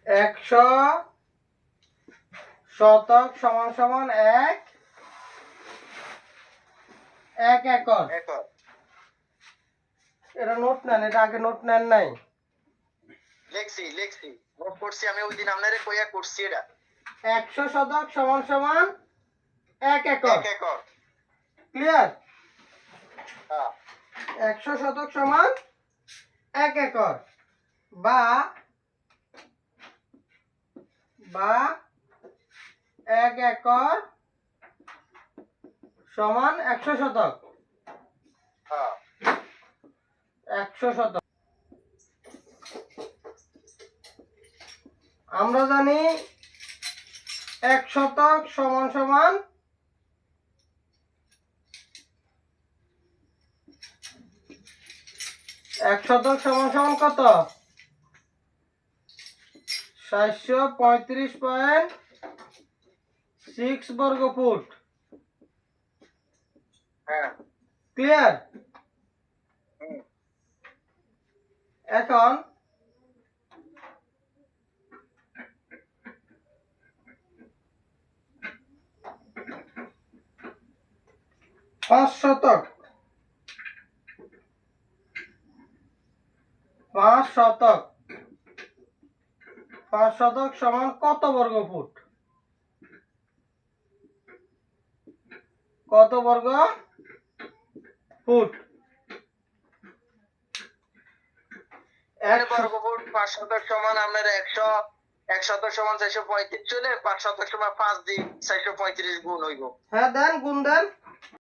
100 শতক সমান সমান 1 একর। এটা নোট নেন, এটা আগে নোট নেন নাই? লেখছি নোট করছি আমি, ওই দিন আপনারে কইয়া করছি। এটা 100 শতক সমান সমান 1 একর। 1 একর। ক্লিয়ার? হ্যাঁ 100 শতক সমান 1 একর বা 1 একর সমান 100 শতক। হ্যাঁ 100 শতক আমরা জানি 1 শতক সমান সমান 1 শতক সমান সমান কত? 735.6 বর্গ ফুট। হ্যাঁ ক্লিয়ার? এখন 5 শতক 5 শতক 5 শতক সমান কত বর্গ ফুট? কত বর্গ ফুট? বর্গ ফুট 5 শতক সমান আপনার 100, 1 শতক সমান 435 চলে, 5 শতক সমান 5 দিন 435 গুণ হইব। হ্যাঁ দেন, গুণ দেন।